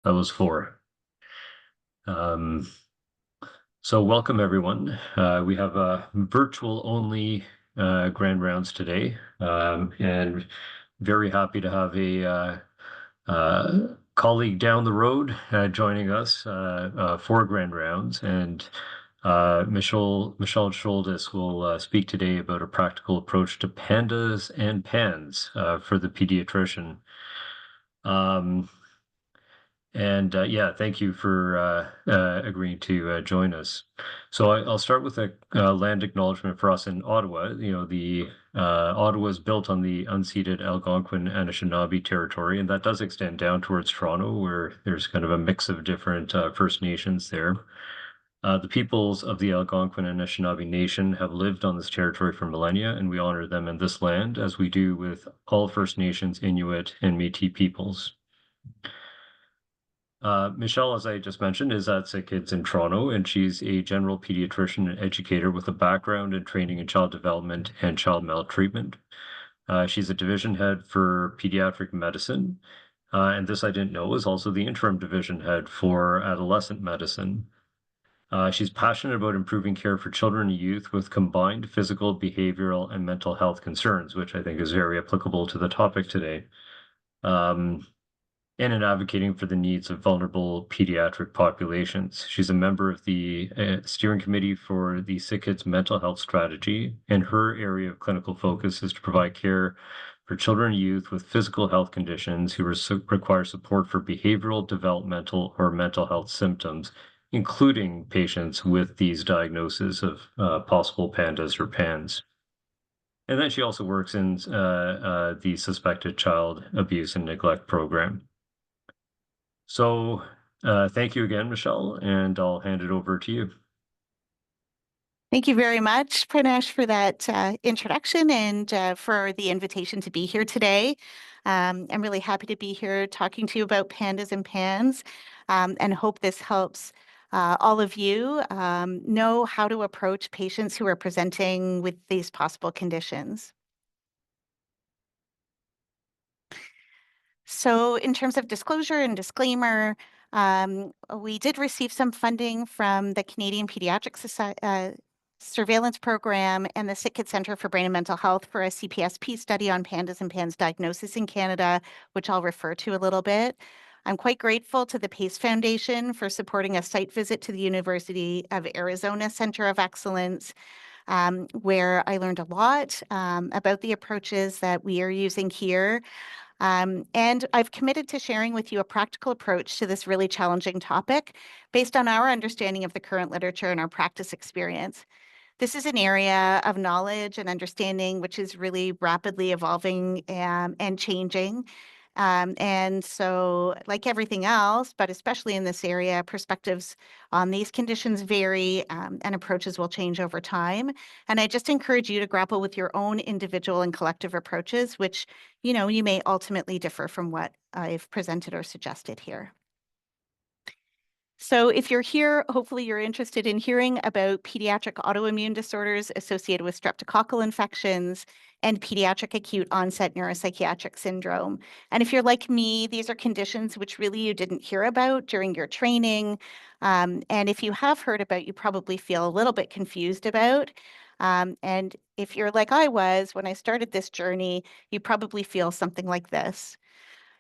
That was four. Um, so welcome everyone. We have a virtual only grand rounds today, and very happy to have a colleague down the road joining us for grand rounds. And Michelle Shouldice will speak today about a practical approach to pandas and PANS for the pediatrician. Um, And yeah, thank you for agreeing to join us. So I'll start with a land acknowledgement for us in Ottawa. You know, the Ottawa is built on the unceded Algonquin and Anishinaabe territory, and that does extend down towards Toronto, where there's kind of a mix of different First Nations there. The peoples of the Algonquin and Anishinaabe Nation have lived on this territory for millennia, and we honor them in this land, as we do with all First Nations, Inuit, and Métis peoples. Michelle, as I just mentioned, is at SickKids in Toronto, and she's a general pediatrician and educator with a background in training in child development and child maltreatment. She's a division head for pediatric medicine, and this I didn't know is also the interim division head for adolescent medicine. She's passionate about improving care for children and youth with combined physical, behavioral, and mental health concerns, which I think is very applicable to the topic today. And in advocating for the needs of vulnerable pediatric populations. She's a member of the steering committee for the SickKids mental health strategy, and her area of clinical focus is to provide care for children and youth with physical health conditions who require support for behavioral, developmental, or mental health symptoms, including patients with these diagnoses of possible PANDAS or PANS. And then she also works in the Suspected Child Abuse and Neglect program. So thank you again, Michelle, and I'll hand it over to you. Thank you very much, Pranesh, for that introduction and for the invitation to be here today. I'm really happy to be here talking to you about pandas and PANS, and hope this helps all of you know how to approach patients who are presenting with these possible conditions. So in terms of disclosure and disclaimer, we did receive some funding from the Canadian Pediatric Surveillance Program and the SickKids Centre for Brain and Mental Health for a CPSP study on pandas and PANS diagnosis in Canada, which I'll refer to a little bit. I'm quite grateful to the PACE Foundation for supporting a site visit to the University of Arizona Center of Excellence, where I learned a lot about the approaches that we are using here. And I've committed to sharing with you a practical approach to this really challenging topic based on our understanding of the current literature and our practice experience. This is an area of knowledge and understanding which is really rapidly evolving and changing. And so, like everything else, but especially in this area, perspectives on these conditions vary and approaches will change over time. And I just encourage you to grapple with your own individual and collective approaches, which, you may ultimately differ from what I've presented or suggested here. So if you're here, hopefully you're interested in hearing about pediatric autoimmune disorders associated with streptococcal infections and pediatric acute onset neuropsychiatric syndrome. And if you're like me, these are conditions which really you didn't hear about during your training. And if you have heard about, you probably feel a little bit confused about. And if you're like I was when I started this journey, you probably feel something like this.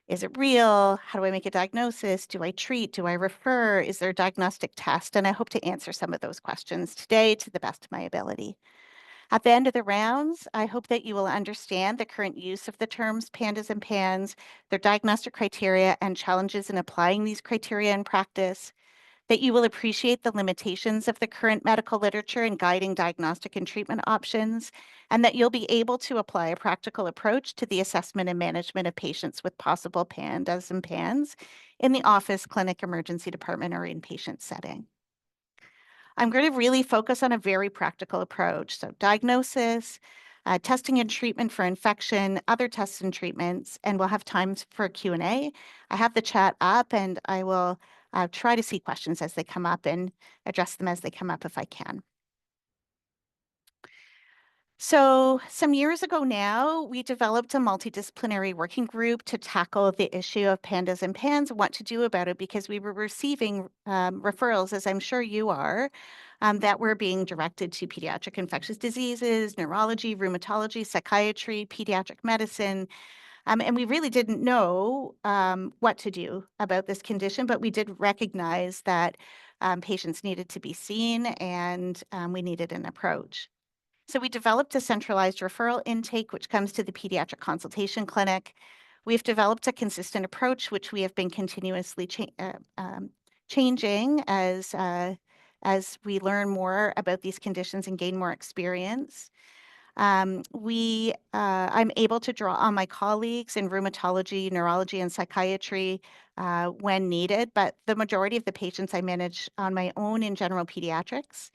Is it real? How do I make a diagnosis? Do I treat? Do I refer? Is there a diagnostic test? And I hope to answer some of those questions today to the best of my ability. At the end of the rounds, I hope that you will understand the current use of the terms PANDAS and PANS, their diagnostic criteria, and challenges in applying these criteria in practice, that you will appreciate the limitations of the current medical literature in guiding diagnostic and treatment options, and that you'll be able to apply a practical approach to the assessment and management of patients with possible PANDAS and PANS in the office, clinic, emergency department, or inpatient setting. I'm going to really focus on a very practical approach. So diagnosis, testing and treatment for infection, other tests and treatments, and we'll have time for Q&A. I have the chat up and I will try to see questions as they come up and address them as they come up if I can. So, some years ago now, we developed a multidisciplinary working group to tackle the issue of pandas and pans and what to do about it because we were receiving referrals, as I'm sure you are, that were being directed to pediatric infectious diseases, neurology, rheumatology, psychiatry, pediatric medicine. And we really didn't know what to do about this condition, but we did recognize that patients needed to be seen and we needed an approach. So we developed a centralized referral intake, which comes to the pediatric consultation clinic. We've developed a consistent approach, which we have been continuously changing as we learn more about these conditions and gain more experience. I'm able to draw on my colleagues in rheumatology, neurology, and psychiatry when needed, but the majority of the patients I manage on my own in general pediatrics.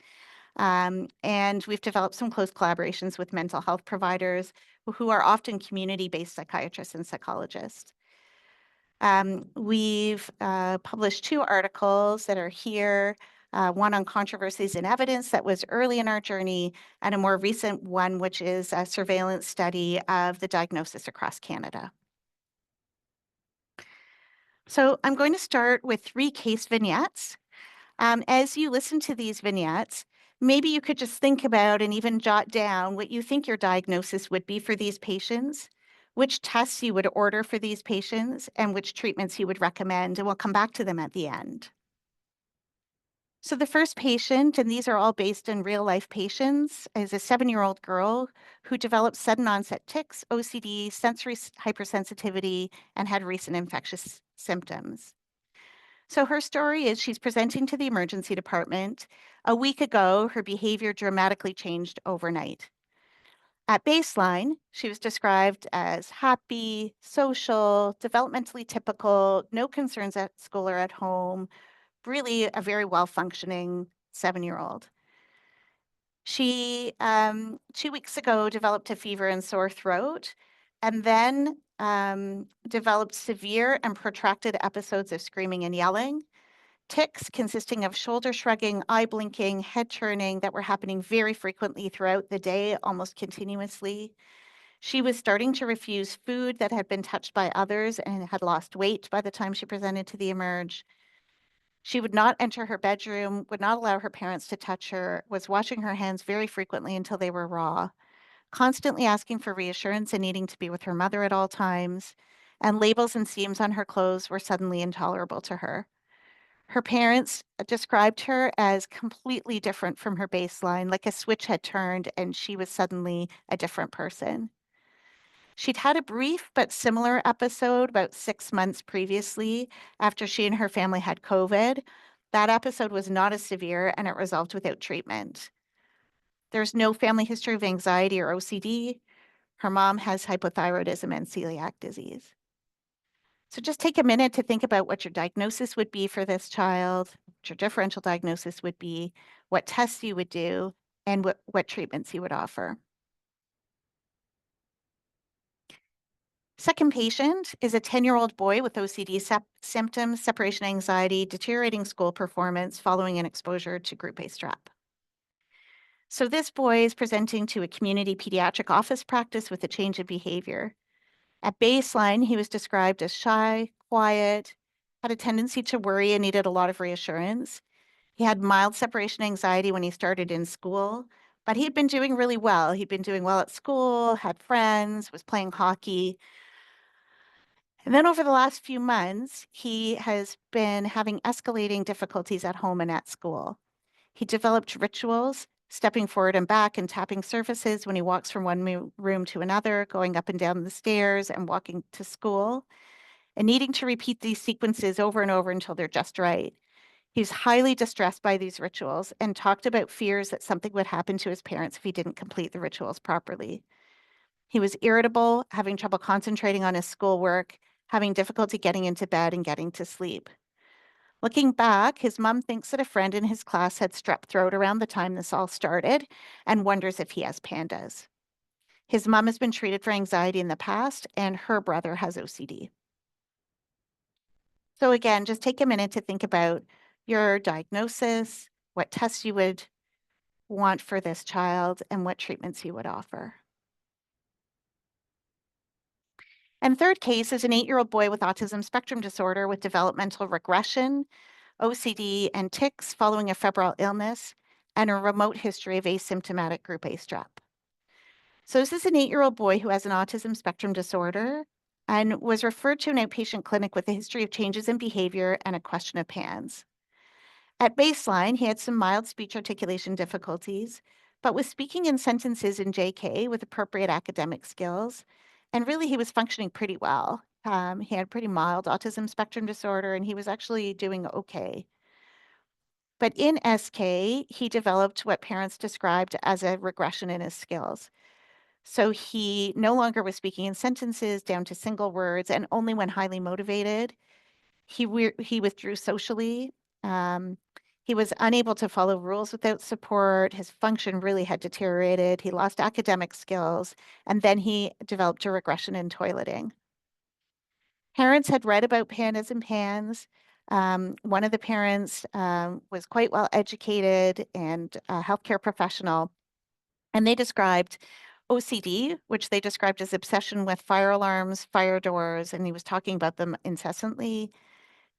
And we've developed some close collaborations with mental health providers who are often community-based psychiatrists and psychologists. We've published 2 articles that are here, one on controversies in evidence that was early in our journey, and a more recent one, which is a surveillance study of the diagnosis across Canada. So I'm going to start with 3 case vignettes. As you listen to these vignettes, maybe you could just think about and even jot down what you think your diagnosis would be for these patients, which tests you would order for these patients, and which treatments you would recommend, and we'll come back to them at the end. So the first patient, and these are all based in real life patients, is a 7-year-old girl who developed sudden onset tics, OCD, sensory hypersensitivity, and had recent infectious symptoms. So her story is she's presenting to the emergency department. A week ago, her behavior dramatically changed overnight. At baseline, she was described as happy, social, developmentally typical, no concerns at school or at home, really a very well-functioning 7-year-old. She, 2 weeks ago, developed a fever and sore throat, and then developed severe and protracted episodes of screaming and yelling. Tics consisting of shoulder shrugging, eye blinking, head turning that were happening very frequently throughout the day, almost continuously. She was starting to refuse food that had been touched by others and had lost weight by the time she presented to the emerge. She would not enter her bedroom, would not allow her parents to touch her, was washing her hands very frequently until they were raw, constantly asking for reassurance and needing to be with her mother at all times, and labels and seams on her clothes were suddenly intolerable to her. Her parents described her as completely different from her baseline, like a switch had turned and she was suddenly a different person. She'd had a brief but similar episode about 6 months previously after she and her family had COVID. That episode was not as severe and it resolved without treatment. There's no family history of anxiety or OCD. Her mom has hypothyroidism and celiac disease. So just take a minute to think about what your diagnosis would be for this child, what your differential diagnosis would be, what tests you would do, and what treatments you would offer. Second patient is a 10-year-old boy with OCD symptoms, separation anxiety, deteriorating school performance following an exposure to group A strep. So this boy is presenting to a community pediatric office practice with a change of behavior. At baseline, he was described as shy, quiet, had a tendency to worry and needed a lot of reassurance. He had mild separation anxiety when he started in school, but he'd been doing really well. He'd been doing well at school, had friends, was playing hockey. And then over the last few months, he has been having escalating difficulties at home and at school. He developed rituals, stepping forward and back and tapping surfaces when he walks from one room to another, going up and down the stairs and walking to school, and needing to repeat these sequences over and over until they're just right. He's highly distressed by these rituals and talked about fears that something would happen to his parents if he didn't complete the rituals properly. He was irritable, having trouble concentrating on his schoolwork, having difficulty getting into bed and getting to sleep. Looking back, his mom thinks that a friend in his class had strep throat around the time this all started and wonders if he has PANDAS. His mom has been treated for anxiety in the past, and her brother has OCD. So again, just take a minute to think about your diagnosis, what tests you would want for this child and what treatments he would offer. And third case is an 8-year-old boy with autism spectrum disorder with developmental regression, OCD, and tics following a febrile illness, and a remote history of asymptomatic group A strep. So this is an 8-year-old boy who has an autism spectrum disorder and was referred to an outpatient clinic with a history of changes in behavior and a question of PANS. At baseline, he had some mild speech articulation difficulties, but was speaking in sentences in JK with appropriate academic skills. And really, he was functioning pretty well. He had pretty mild autism spectrum disorder, and he was actually doing okay. But in SK, he developed what parents described as a regression in his skills. So he no longer was speaking in sentences down to single words, and only when highly motivated. He withdrew socially. Um, he was unable to follow rules without support. His function really had deteriorated. He lost academic skills, and then he developed a regression in toileting. Parents had read about PANDAS and PANS. One of the parents was quite well educated and a healthcare professional, and they described OCD, which they described as obsession with fire alarms, fire doors, and he was talking about them incessantly.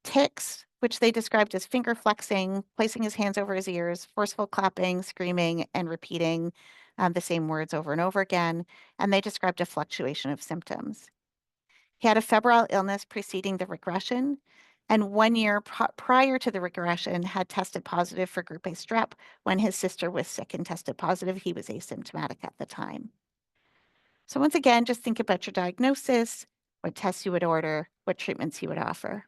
Tics, which they described as finger flexing, placing his hands over his ears, forceful clapping, screaming, and repeating the same words over and over again. And they described a fluctuation of symptoms. He had a febrile illness preceding the regression, and 1 year prior to the regression had tested positive for group A strep. When his sister was sick and tested positive, he was asymptomatic at the time. So once again, just think about your diagnosis, what tests you would order, what treatments you would offer.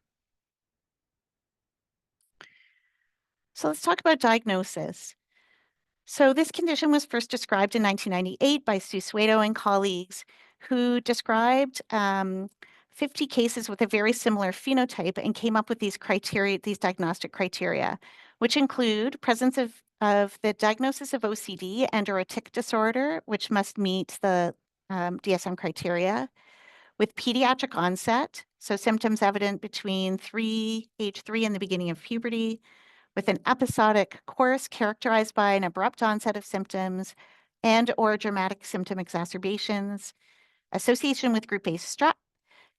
So let's talk about diagnosis. So this condition was first described in 1998 by Suedo and colleagues, who described 50 cases with a very similar phenotype and came up with these criteria, these diagnostic criteria, which include presence of the diagnosis of OCD and or a tic disorder, which must meet the DSM criteria, with pediatric onset, so symptoms evident between age 3 and the beginning of puberty, with an episodic course characterized by an abrupt onset of symptoms and or dramatic symptom exacerbations, association with group A strep,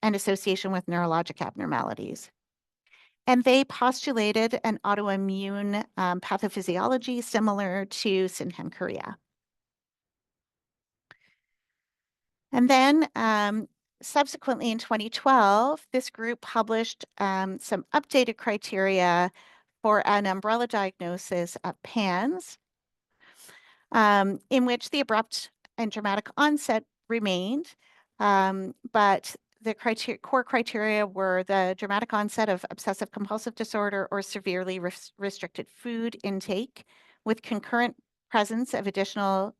and association with neurologic abnormalities. And they postulated an autoimmune pathophysiology similar to synhenchoria. And then subsequently in 2012, this group published some updated criteria for an umbrella diagnosis of PANS, in which the abrupt and dramatic onset remained, but the core criteria were the dramatic onset of obsessive compulsive disorder or severely restricted food intake with concurrent presence of additional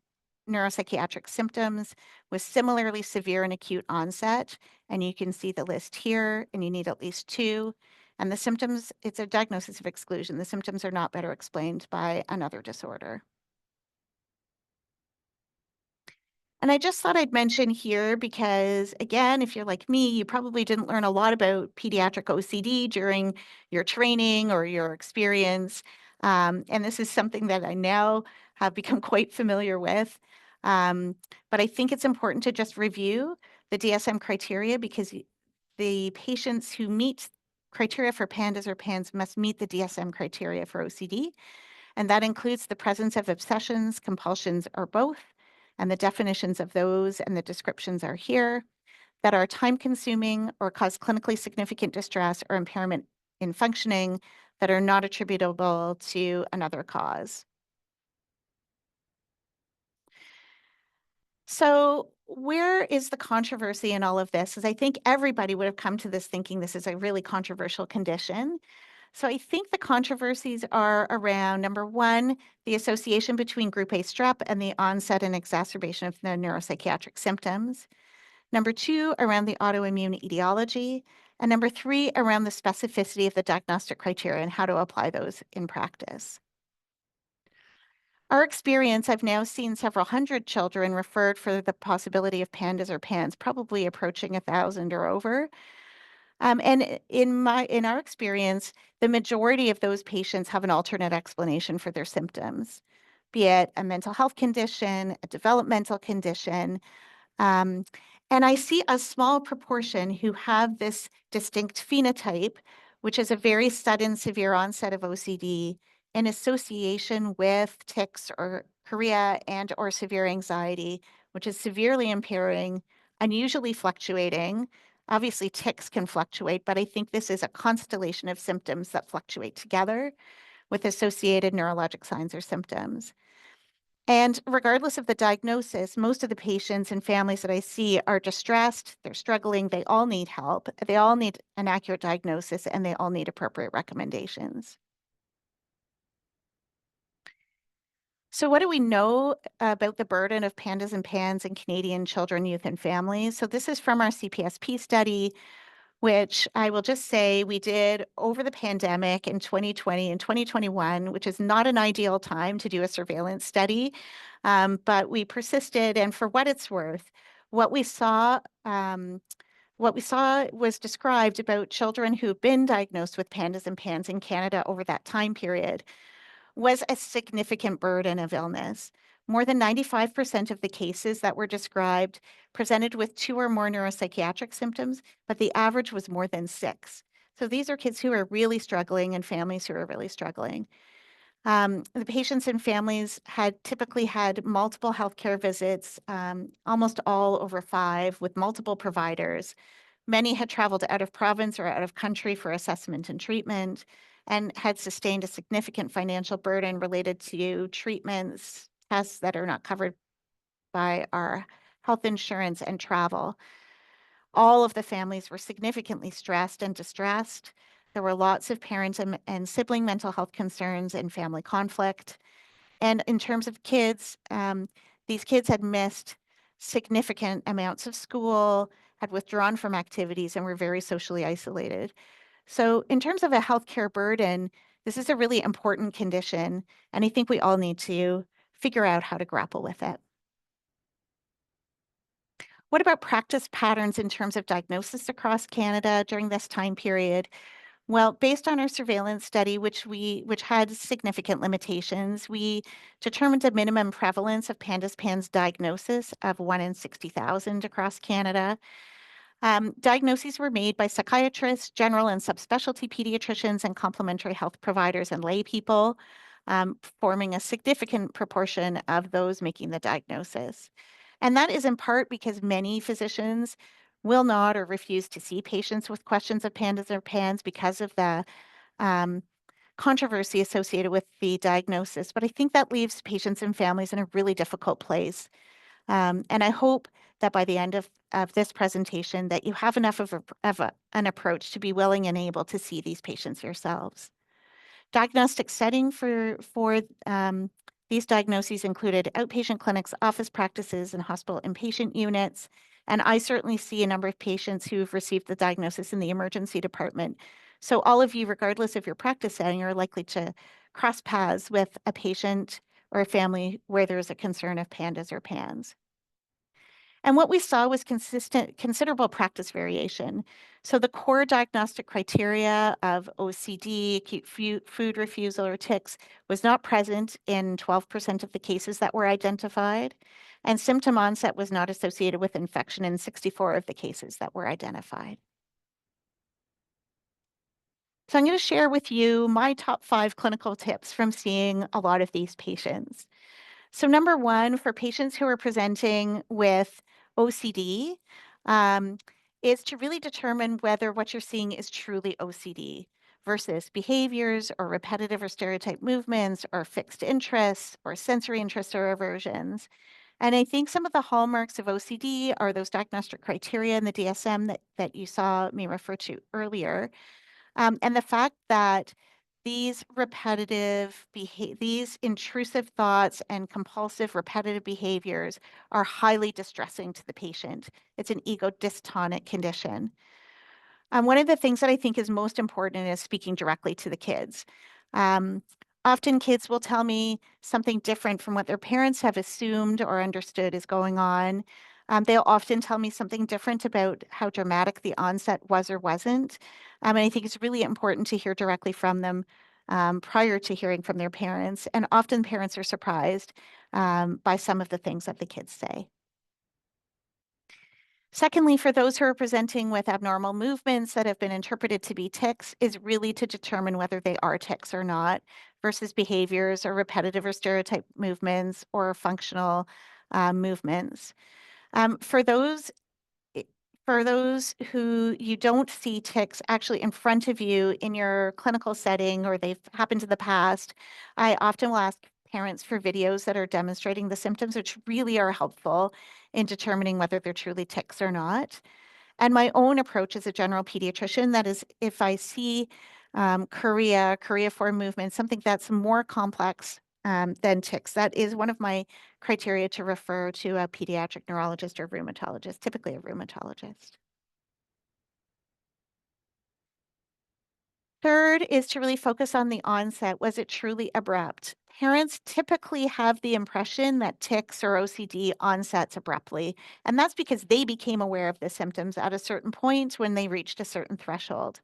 neuropsychiatric symptoms with similarly severe and acute onset. And you can see the list here, and you need at least 2. And the symptoms, it's a diagnosis of exclusion. The symptoms are not better explained by another disorder. And I just thought I'd mention here because, again, if you're like me, you probably didn't learn a lot about pediatric OCD during your training or your experience. And this is something that I now have become quite familiar with. But I think it's important to just review the DSM criteria because the patients who meet criteria for PANDAS or PANS must meet the DSM criteria for OCD. And that includes the presence of obsessions, compulsions, or both. And the definitions of those and the descriptions are here, that are time-consuming or cause clinically significant distress or impairment in functioning that are not attributable to another cause. So where is the controversy in all of this? Is I think everybody would have come to this thinking this is a really controversial condition. So I think the controversies are around, number one, the association between group A strep and the onset and exacerbation of the neuropsychiatric symptoms. Number two, around the autoimmune etiology. And number three, around the specificity of the diagnostic criteria and how to apply those in practice. Our experience, I've now seen several hundred children referred for the possibility of PANDAS or PANS, probably approaching 1,000 or over. And in our experience, the majority of those patients have an alternate explanation for their symptoms. be it a mental health condition, a developmental condition. Um, and I see a small proportion who have this distinct phenotype, which is a very sudden, severe onset of OCD in association with tics or chorea and or severe anxiety, which is severely impairing, unusually fluctuating. Obviously, tics can fluctuate, but I think this is a constellation of symptoms that fluctuate together with associated neurologic signs or symptoms. And regardless of the diagnosis, most of the patients and families that I see are distressed, they're struggling, they all need help, they all need an accurate diagnosis, and they all need appropriate recommendations. So what do we know about the burden of PANDAS and PANS in Canadian children, youth, and families? So this is from our CPSP study, which I will just say we did over the pandemic in 2020 and 2021, which is not an ideal time to do a surveillance study, but we persisted. And for what it's worth, what we saw was described about children who've been diagnosed with PANDAS and PANS in Canada over that time period was a significant burden of illness. More than 95% of the cases that were described presented with 2 or more neuropsychiatric symptoms, but the average was more than 6. So these are kids who are really struggling and families who are really struggling. The patients and families had typically had multiple healthcare visits, almost all over 5, with multiple providers. Many had traveled out of province or out of country for assessment and treatment and had sustained a significant financial burden related to treatments, tests that are not covered by our health insurance, and travel. All of the families were significantly stressed and distressed. There were lots of parent and sibling mental health concerns and family conflict. And in terms of kids, these kids had missed significant amounts of school, had withdrawn from activities, and were very socially isolated. So in terms of a healthcare burden, this is a really important condition, and I think we all need to figure out how to grapple with it. What about practice patterns in terms of diagnosis across Canada during this time period? Well, based on our surveillance study, which had significant limitations, we determined a minimum prevalence of PANDAS PANS diagnosis of 1 in 60,000 across Canada. Diagnoses were made by psychiatrists, general and subspecialty pediatricians, and complementary health providers and lay people, forming a significant proportion of those making the diagnosis. And that is in part because many physicians will not or refuse to see patients with questions of PANDAS or PANS because of the um, controversy associated with the diagnosis. But I think that leaves patients and families in a really difficult place. And I hope that by the end of this presentation that you have enough of an approach to be willing and able to see these patients yourselves. Diagnostic setting for these diagnoses included outpatient clinics, office practices, and hospital inpatient units. And I certainly see a number of patients who've received the diagnosis in the emergency department. So all of you, regardless of your practice setting, are likely to cross paths with a patient or a family where there's a concern of PANDAS or PANS. And what we saw was considerable practice variation. So the core diagnostic criteria of OCD, acute food refusal, or tics was not present in 12% of the cases that were identified, and symptom onset was not associated with infection in 64 of the cases that were identified. So I'm going to share with you my top 5 clinical tips from seeing a lot of these patients. So number 1, for patients who are presenting with OCD, is to really determine whether what you're seeing is truly OCD versus behaviors or repetitive or stereotype movements or fixed interests or sensory interests or aversions. And I think some of the hallmarks of OCD are those diagnostic criteria in the DSM that you saw me refer to earlier. And the fact that these these intrusive thoughts and compulsive repetitive behaviors are highly distressing to the patient. It's an ego dystonic condition. One of the things that I think is most important is speaking directly to the kids. Often kids will tell me something different from what their parents have assumed or understood is going on. They'll often tell me something different about how dramatic the onset was or wasn't. And I think it's really important to hear directly from them prior to hearing from their parents. And often parents are surprised by some of the things that the kids say. Secondly, for those who are presenting with abnormal movements that have been interpreted to be tics, is really to determine whether they are tics or not, versus behaviors or repetitive or stereotype movements or functional movements. For those for those who you don't see tics actually in front of you in your clinical setting, or they've happened in the past, I often will ask parents for videos that are demonstrating the symptoms, which really are helpful in determining whether they're truly tics or not. And my own approach as a general pediatrician, that is, if I see chorea form movement, something that's more complex than tics, that is one of my criteria to refer to a pediatric neurologist or rheumatologist, typically a rheumatologist. Third is to really focus on the onset. Was it truly abrupt? Parents typically have the impression that tics or OCD onsets abruptly, and that's because they became aware of the symptoms at a certain point when they reached a certain threshold.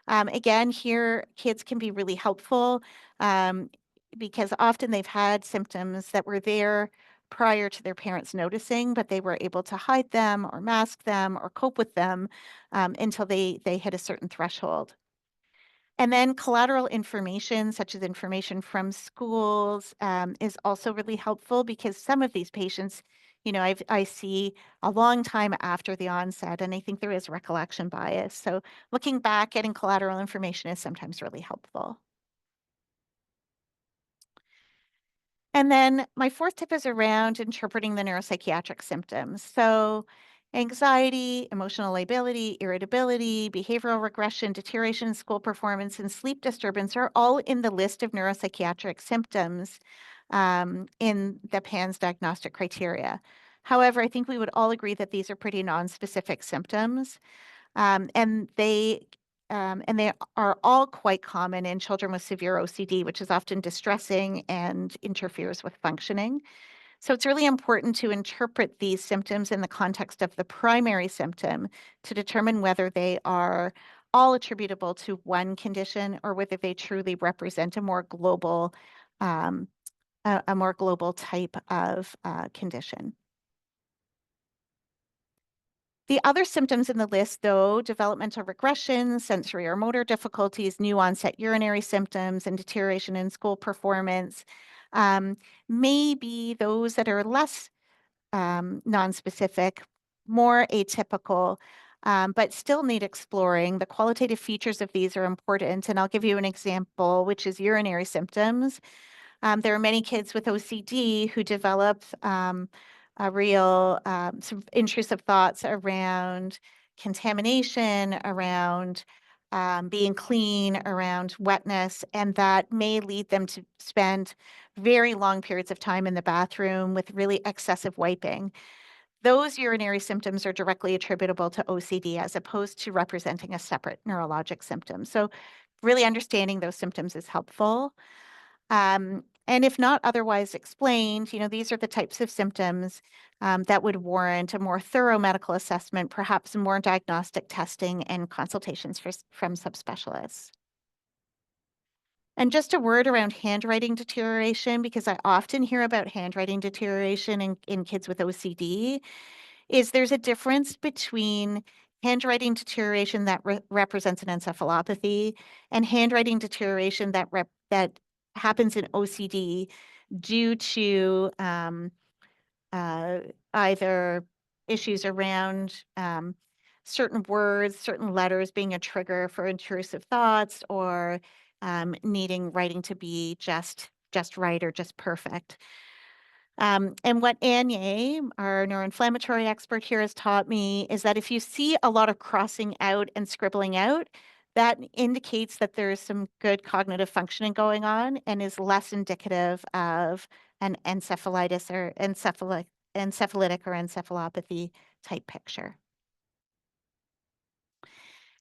Again, here, kids can be really helpful um, because often they've had symptoms that were there prior to their parents noticing, but they were able to hide them or mask them or cope with them until they hit a certain threshold. And then collateral information, such as information from schools, is also really helpful because some of these patients, I see a long time after the onset, and I think there is recollection bias. So looking back, getting collateral information is sometimes really helpful. And then my fourth tip is around interpreting the neuropsychiatric symptoms. So anxiety, emotional lability, irritability, behavioral regression, deterioration in school performance, and sleep disturbance are all in the list of neuropsychiatric symptoms in the PANS diagnostic criteria. However, I think we would all agree that these are pretty nonspecific symptoms, um, and they and they are all quite common in children with severe OCD, which is often distressing and interferes with functioning. So it's really important to interpret these symptoms in the context of the primary symptom to determine whether they are all attributable to one condition or whether they truly represent um, a more global type of condition. The other symptoms in the list, though, developmental regression, sensory or motor difficulties, new onset urinary symptoms, and deterioration in school performance, um, may be those that are less nonspecific, more atypical, but still need exploring. The qualitative features of these are important, and I'll give you an example, which is urinary symptoms. There are many kids with OCD who develop a real some intrusive thoughts around contamination, around being clean, around wetness, and that may lead them to spend very long periods of time in the bathroom with really excessive wiping. Those urinary symptoms are directly attributable to OCD as opposed to representing a separate neurologic symptom. So really understanding those symptoms is helpful. And if not otherwise explained, these are the types of symptoms that would warrant a more thorough medical assessment, perhaps more diagnostic testing and consultations from subspecialists. And just a word around handwriting deterioration, because I often hear about handwriting deterioration in kids with OCD, is there's a difference between handwriting deterioration that represents an encephalopathy and handwriting deterioration that happens in OCD due to uh, either issues around certain words, certain letters being a trigger for intrusive thoughts, or needing writing to be just right or just perfect. And what Anye, our neuroinflammatory expert here, has taught me is that if you see a lot of crossing out and scribbling out, that indicates that there is some good cognitive functioning going on and is less indicative of an encephalitis or encephalitic or encephalopathy type picture.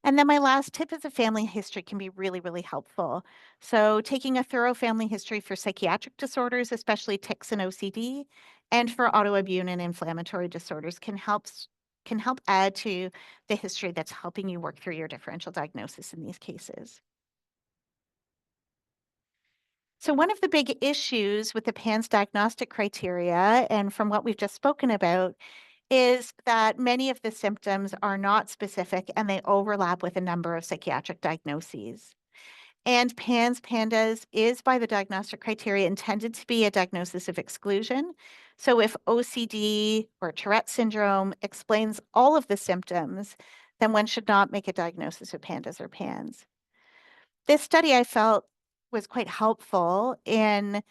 And then my last tip is a family history can be really, really helpful. So taking a thorough family history for psychiatric disorders, especially tics and OCD, and for autoimmune and inflammatory disorders can help add to the history that's helping you work through your differential diagnosis in these cases. So one of the big issues with the PANS diagnostic criteria, and from what we've just spoken about, is that many of the symptoms are not specific and they overlap with a number of psychiatric diagnoses. And PANDAS is by the diagnostic criteria intended to be a diagnosis of exclusion. So if OCD or Tourette syndrome explains all of the symptoms, then one should not make a diagnosis of PANDAS or PANS. This study I felt was quite helpful in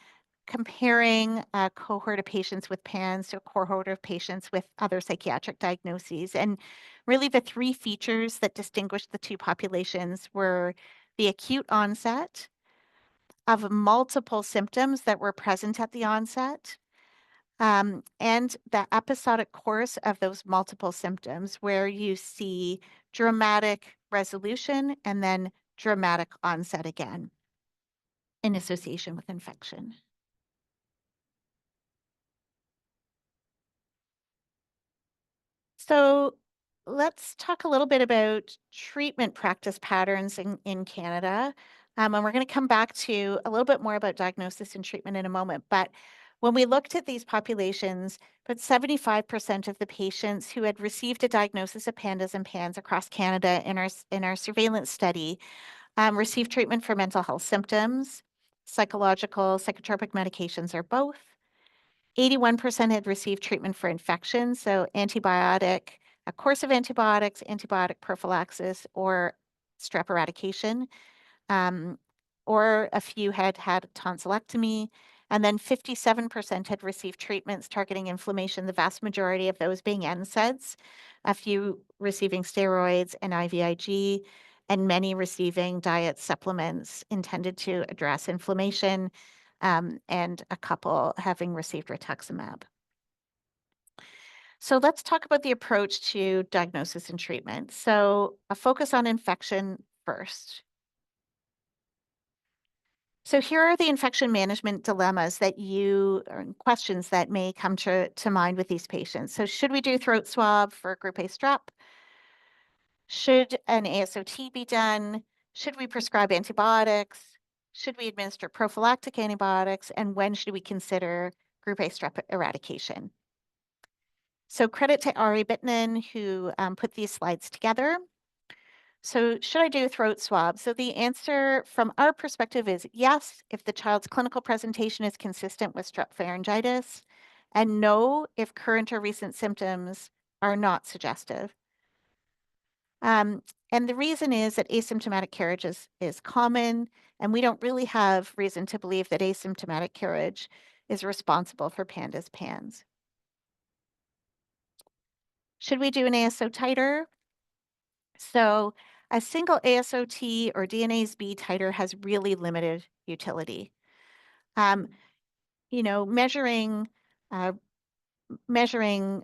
comparing a cohort of patients with PANS to a cohort of patients with other psychiatric diagnoses. And really the three features that distinguished the two populations were the acute onset of multiple symptoms that were present at the onset, and the episodic course of those multiple symptoms where you see dramatic resolution and then dramatic onset again in association with infection. So let's talk a little bit about treatment practice patterns in Canada. And we're going to come back to a little bit more about diagnosis and treatment in a moment. But when we looked at these populations, about 75% of the patients who had received a diagnosis of PANDAS and PANS across Canada in our surveillance study received treatment for mental health symptoms, psychological, psychotropic medications, or both. 81% had received treatment for infection, so antibiotic, a course of antibiotics, antibiotic prophylaxis, or strep eradication, um, or a few had had tonsillectomy. And then 57% had received treatments targeting inflammation, the vast majority of those being NSAIDs, a few receiving steroids and IVIG, and many receiving diet supplements intended to address inflammation, and a couple having received rituximab. So let's talk about the approach to diagnosis and treatment. So a focus on infection first. So here are the infection management dilemmas that or questions that may come to mind with these patients. So should we do throat swab for group A strep? Should an ASOT be done? Should we prescribe antibiotics? Should we administer prophylactic antibiotics? And when should we consider group A strep eradication? So credit to Ari Bittman, who put these slides together. So should I do a throat swab? So the answer from our perspective is yes, if the child's clinical presentation is consistent with strep pharyngitis, and no, if current or recent symptoms are not suggestive. And the reason is that asymptomatic carriage is common, and we don't really have reason to believe that asymptomatic carriage is responsible for PANDAS PANS. Should we do an ASO titer? So a single ASOT or DNase B titer has really limited utility. Um, you know, uh, measuring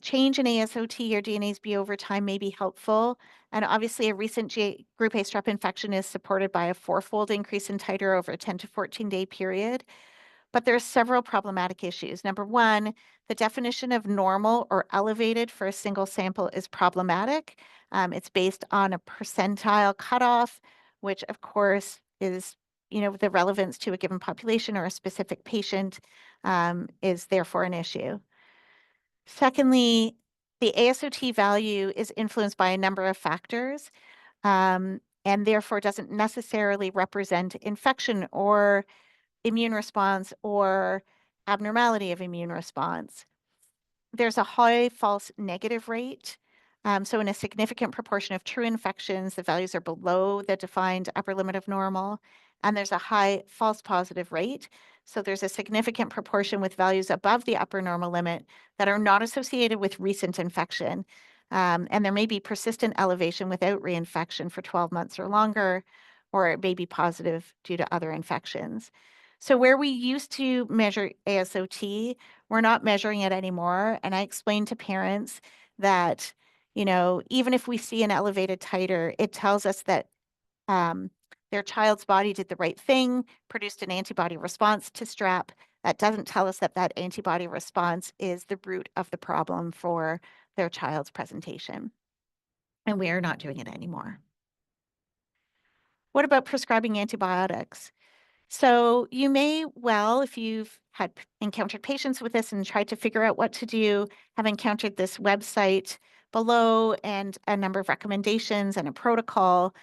change in ASOT or DNase B over time may be helpful. And obviously a recent group A strep infection is supported by a 4-fold increase in titer over a 10 to 14-day period. But there are several problematic issues. Number one, the definition of normal or elevated for a single sample is problematic. It's based on a percentile cutoff, which of course is, the relevance to a given population or a specific patient is therefore an issue. Secondly, the ASOT value is influenced by a number of factors, and therefore doesn't necessarily represent infection or immune response or abnormality of immune response. There's a high false negative rate. So in a significant proportion of true infections, the values are below the defined upper limit of normal, and there's a high false positive rate. So there's a significant proportion with values above the upper normal limit that are not associated with recent infection. And there may be persistent elevation without reinfection for 12 months or longer, or it may be positive due to other infections. So where we used to measure ASOT, we're not measuring it anymore. And I explained to parents that, even if we see an elevated titer, it tells us that their child's body did the right thing, produced an antibody response to strep. That doesn't tell us that that antibody response is the root of the problem for their child's presentation. And we are not doing it anymore. What about prescribing antibiotics? So you may, well, if you've had encountered patients with this and tried to figure out what to do, have encountered this website below and a number of recommendations and a protocol.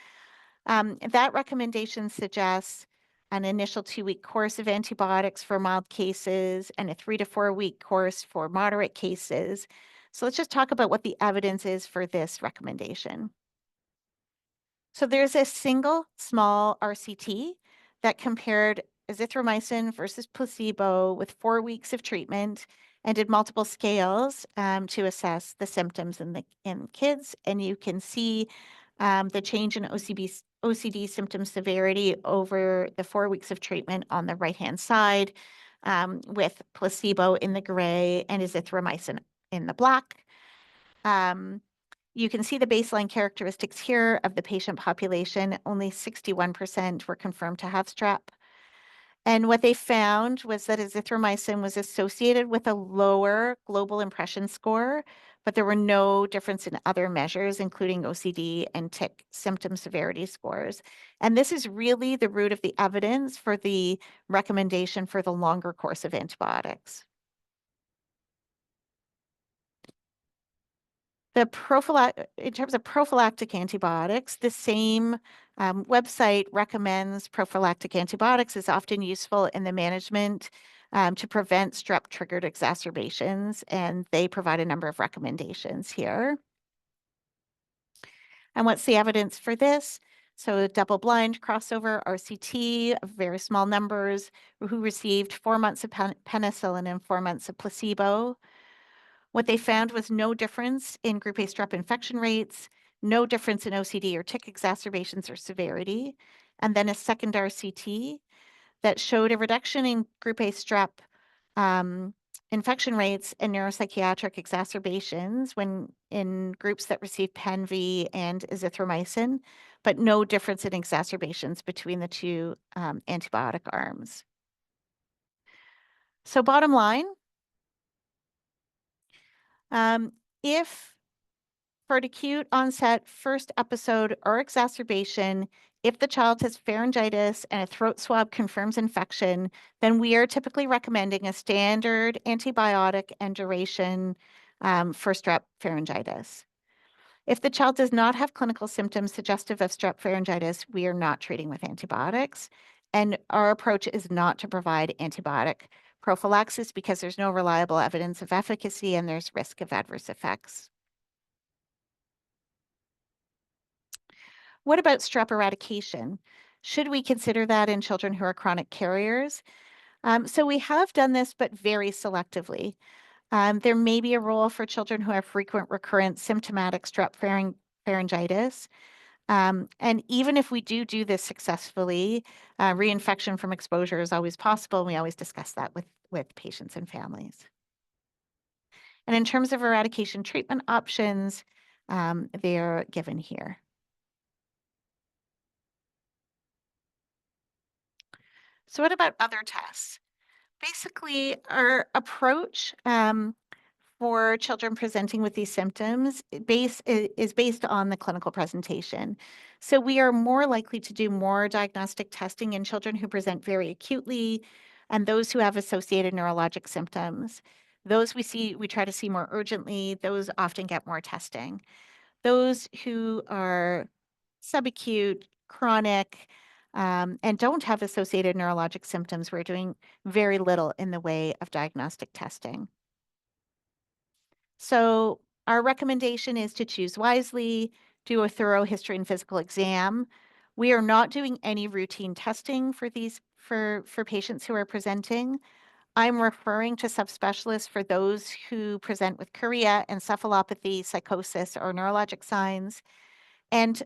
That recommendation suggests an initial 2-week course of antibiotics for mild cases and a 3 to 4 week course for moderate cases. So let's just talk about what the evidence is for this recommendation. So there's a single small RCT that compared azithromycin versus placebo with 4 weeks of treatment and did multiple scales to assess the symptoms in kids. And you can see the change in OCD symptom severity over the 4 weeks of treatment on the right-hand side, with placebo in the gray and azithromycin in the black. You can see the baseline characteristics here of the patient population. Only 61% were confirmed to have strep. And what they found was that azithromycin was associated with a lower global impression score, but there were no difference in other measures, including OCD and tic symptom severity scores. And this is really the root of the evidence for the recommendation for the longer course of antibiotics. In terms of prophylactic antibiotics, the same website recommends prophylactic antibiotics is often useful in the management to prevent strep-triggered exacerbations, and they provide a number of recommendations here. And what's the evidence for this? So a double-blind crossover RCT of very small numbers who received 4 months of penicillin and 4 months of placebo. What they found was no difference in group A strep infection rates, no difference in OCD or tic exacerbations or severity, and then a second RCT that showed a reduction in group A strep infection rates and neuropsychiatric exacerbations when in groups that received PenV and azithromycin, but no difference in exacerbations between the two antibiotic arms. So bottom line, if for an acute onset first episode or exacerbation, if the child has pharyngitis and a throat swab confirms infection, then we are typically recommending a standard antibiotic and duration for strep pharyngitis. If the child does not have clinical symptoms suggestive of strep pharyngitis, we are not treating with antibiotics. And our approach is not to provide antibiotic prophylaxis because there's no reliable evidence of efficacy and there's risk of adverse effects. What about strep eradication? Should we consider that in children who are chronic carriers? So we have done this, but very selectively. There may be a role for children who have frequent recurrent symptomatic strep pharyngitis. And even if we do this successfully, reinfection from exposure is always possible. We always discuss that with patients and families. And in terms of eradication treatment options, they're given here. So what about other tests? Basically, our approach for children presenting with these symptoms is based on the clinical presentation. So we are more likely to do more diagnostic testing in children who present very acutely and those who have associated neurologic symptoms. Those we try to see more urgently, those often get more testing. Those who are subacute, chronic, and don't have associated neurologic symptoms, we're doing very little in the way of diagnostic testing. So our recommendation is to choose wisely, do a thorough history and physical exam. We are not doing any routine testing for patients who are presenting. I'm referring to subspecialists for those who present with chorea, encephalopathy, psychosis, or neurologic signs, and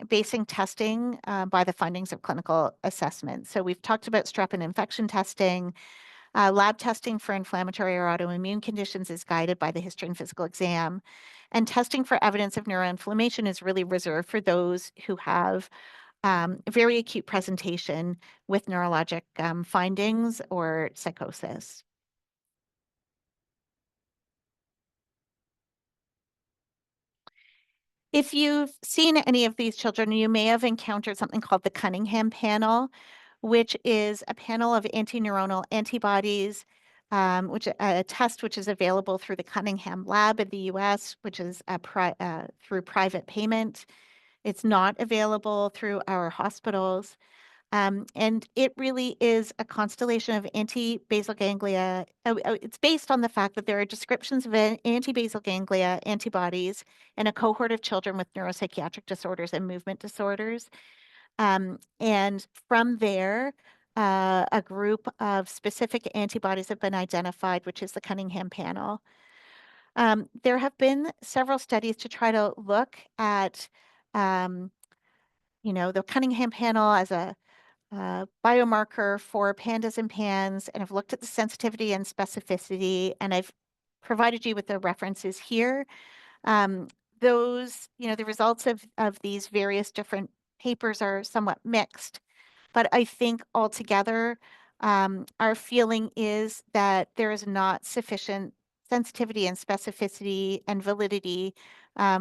basing testing by the findings of clinical assessment. So we've talked about strep and infection testing. Lab testing for inflammatory or autoimmune conditions is guided by the history and physical exam. And testing for evidence of neuroinflammation is really reserved for those who have very acute presentation with neurologic findings or psychosis. If you've seen any of these children, you may have encountered something called the Cunningham panel, which is a panel of antineuronal antibodies, which a test which is available through the Cunningham Lab in the US, which is through private payment. It's not available through our hospitals. And it really is a constellation of anti-basal ganglia. It's based on the fact that there are descriptions of anti-basal ganglia antibodies in a cohort of children with neuropsychiatric disorders and movement disorders. And from there, a group of specific antibodies have been identified, which is the Cunningham panel. There have been several studies to try to look at, the Cunningham panel as a biomarker for PANDAS and PANS, and I've looked at the sensitivity and specificity, and I've provided you with the references here. The results of these various different papers are somewhat mixed, but I think altogether, our feeling is that there is not sufficient sensitivity and specificity and validity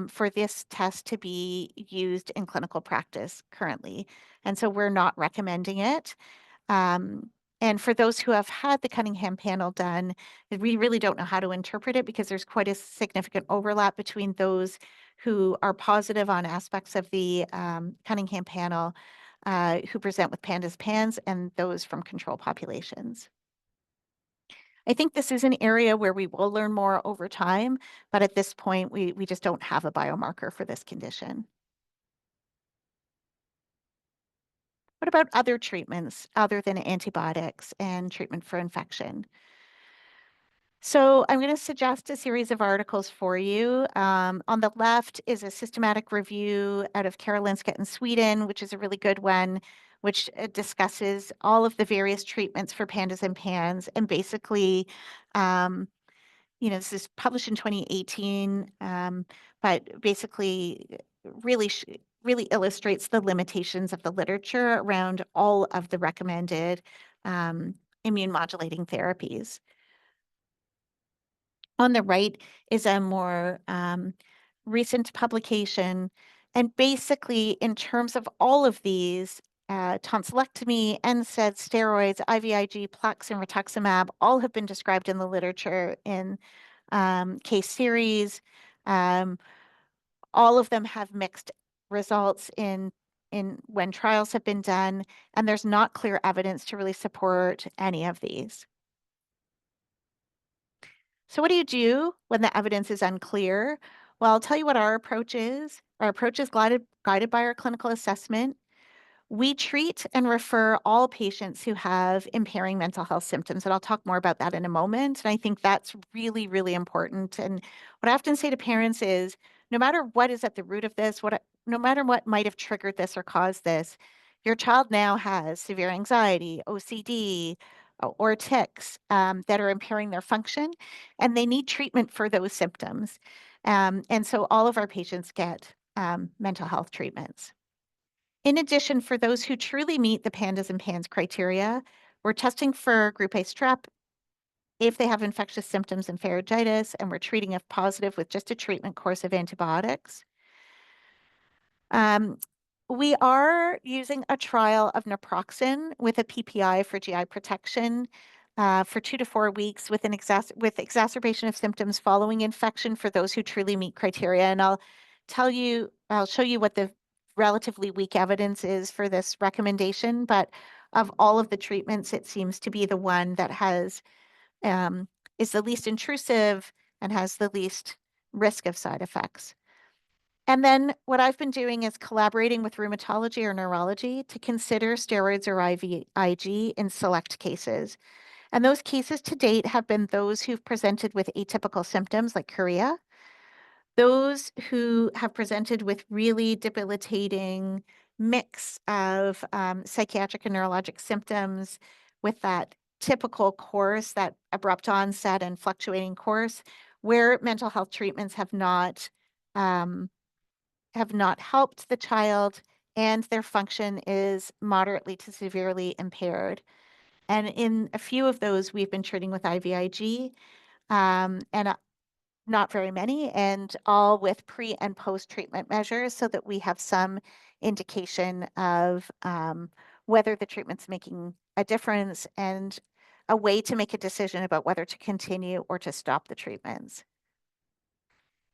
for this test to be used in clinical practice currently. And so we're not recommending it. And for those who have had the Cunningham panel done, we really don't know how to interpret it because there's quite a significant overlap between those who are positive on aspects of the Cunningham panel who present with PANDAS PANS and those from control populations. I think this is an area where we will learn more over time, but at this point, we just don't have a biomarker for this condition. What about other treatments other than antibiotics and treatment for infection? So I'm going to suggest a series of articles for you. On the left is a systematic review out of Karolinska in Sweden, which is a really good one, which discusses all of the various treatments for PANDAS and PANS. And basically, this is published in 2018, but basically really illustrates the limitations of the literature around all of the recommended immune modulating therapies. On the right is a more recent publication. And basically, in terms of all of these, tonsillectomy, NSAIDs, steroids, IVIG, plaques, and rituximab all have been described in the literature in case series. All of them have mixed results in when trials have been done, and there's not clear evidence to really support any of these. So what do you do when the evidence is unclear? Well, I'll tell you what our approach is. Our approach is guided by our clinical assessment. We treat and refer all patients who have impairing mental health symptoms, and I'll talk more about that in a moment. And I think that's really, really important. And what I often say to parents is, no matter what is at the root of this, no matter what might have triggered this or caused this, your child now has severe anxiety, OCD, or tics that are impairing their function, and they need treatment for those symptoms. And so all of our patients get mental health treatments. In addition, for those who truly meet the PANDAS and PANS criteria, we're testing for group A strep if they have infectious symptoms and pharyngitis, and we're treating if positive with just a treatment course of antibiotics. We are using a trial of naproxen with a PPI for GI protection for 2 to 4 weeks with exacerbation of symptoms following infection for those who truly meet criteria. And I'll show you what the relatively weak evidence is for this recommendation. But of all of the treatments, it seems to be the one that is the least intrusive and has the least risk of side effects. And then what I've been doing is collaborating with rheumatology or neurology to consider steroids or IVIG in select cases. And those cases to date have been those who've presented with atypical symptoms like chorea, those who have presented with really debilitating mix of psychiatric and neurologic symptoms with that typical course, that abrupt onset and fluctuating course, where mental health treatments have not helped the child and their function is moderately to severely impaired. And in a few of those, we've been treating with IVIG, and not very many, and all with pre and post treatment measures so that we have some indication of whether the treatment's making a difference, and a way to make a decision about whether to continue or to stop the treatments.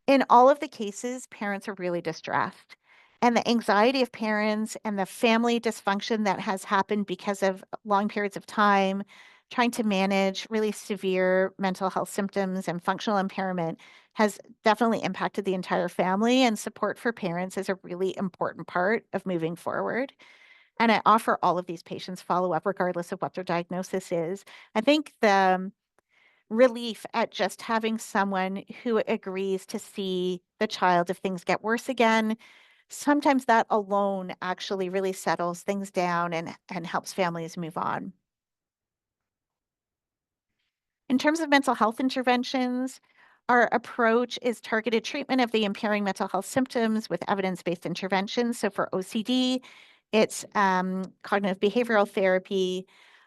In all of the cases, parents are really distressed. And the anxiety of parents and the family dysfunction that has happened because of long periods of time trying to manage really severe mental health symptoms and functional impairment has definitely impacted the entire family. And support for parents is a really important part of moving forward. And I offer all of these patients follow up regardless of what their diagnosis is. I think the relief at just having someone who agrees to see the child if things get worse again. Sometimes that alone actually really settles things down and helps families move on. In terms of mental health interventions, our approach is targeted treatment of the impairing mental health symptoms with evidence-based interventions. So for OCD, it's cognitive behavioral therapy.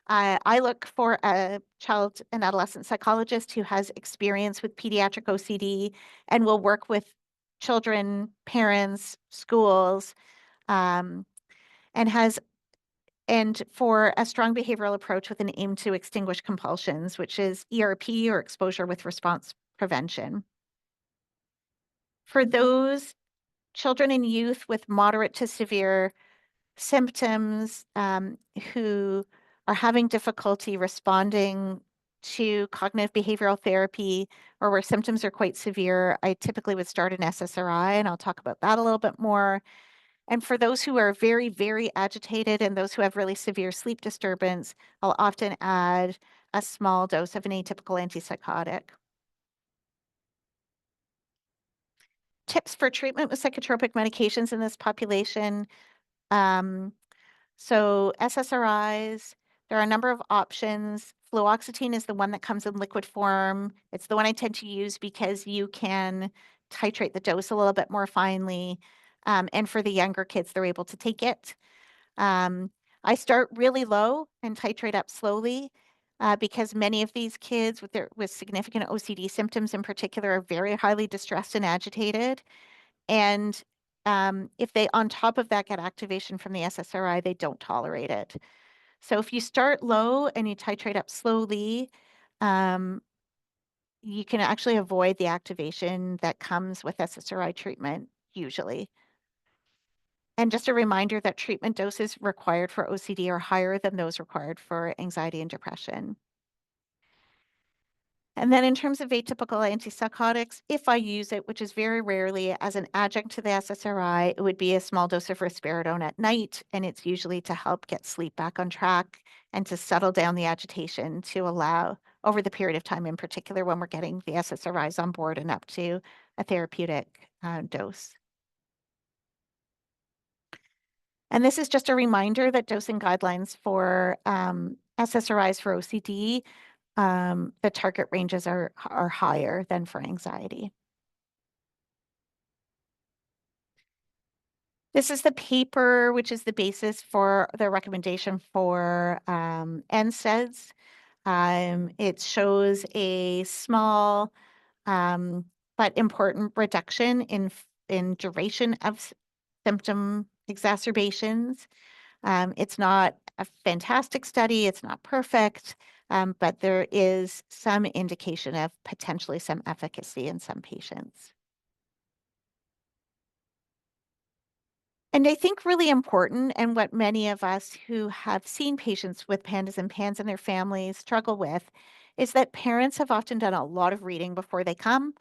I look for a child and adolescent psychologist who has experience with pediatric OCD and will work with children, parents, schools, um, and has and for a strong behavioral approach with an aim to extinguish compulsions, which is ERP or exposure with response prevention. For those children and youth with moderate to severe symptoms who are having difficulty responding to cognitive behavioral therapy or where symptoms are quite severe, I typically would start an SSRI, and I'll talk about that a little bit more. And for those who are very, very agitated and those who have really severe sleep disturbance, I'll often add a small dose of an atypical antipsychotic. Tips for treatment with psychotropic medications in this population. Um, so SSRIs, there are a number of options. Fluoxetine is the one that comes in liquid form. It's the one I tend to use because you can titrate the dose a little bit more finely. And for the younger kids, they're able to take it. I start really low and titrate up slowly because many of these kids with significant OCD symptoms in particular are very highly distressed and agitated. And if they, on top of that, get activation from the SSRI, they don't tolerate it. So if you start low and you titrate up slowly, um, you can actually avoid the activation that comes with SSRI treatment usually. And just a reminder that treatment doses required for OCD are higher than those required for anxiety and depression. And then in terms of atypical antipsychotics, if I use it, which is very rarely, as an adjunct to the SSRI, it would be a small dose of risperidone at night, and it's usually to help get sleep back on track and to settle down the agitation to allow, over the period of time in particular, when we're getting the SSRIs on board and up to a therapeutic dose. And this is just a reminder that dosing guidelines for SSRIs for OCD, the target ranges are higher than for anxiety. This is the paper, which is the basis for the recommendation for NSAIDs. It shows a small but important reduction in duration of symptom exacerbations. It's not a fantastic study, it's not perfect, but there is some indication of potentially some efficacy in some patients. And I think really important, and what many of us who have seen patients with PANDAS and PANS and their families struggle with, is that parents have often done a lot of reading before they come.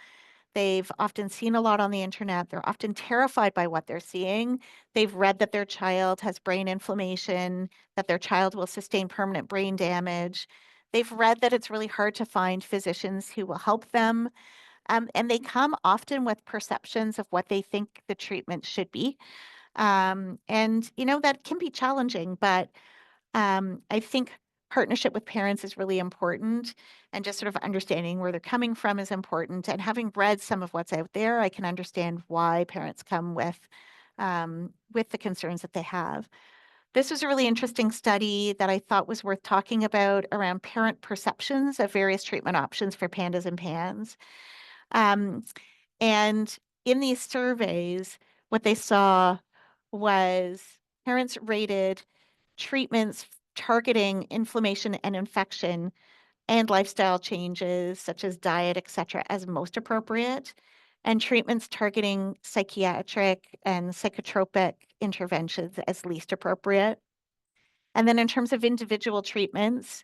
They've often seen a lot on the internet. They're often terrified by what they're seeing. They've read that their child has brain inflammation, that their child will sustain permanent brain damage. They've read that it's really hard to find physicians who will help them. And they come often with perceptions of what they think the treatment should be. And, that can be challenging, but I think partnership with parents is really important, and just sort of understanding where they're coming from is important. And having read some of what's out there, I can understand why parents come with the concerns that they have. This was a really interesting study that I thought was worth talking about around parent perceptions of various treatment options for PANDAS and PANS. Um, and in these surveys, what they saw was parents rated treatments targeting inflammation and infection and lifestyle changes such as diet, etc., as most appropriate, and treatments targeting psychiatric and psychotropic interventions as least appropriate. And then in terms of individual treatments,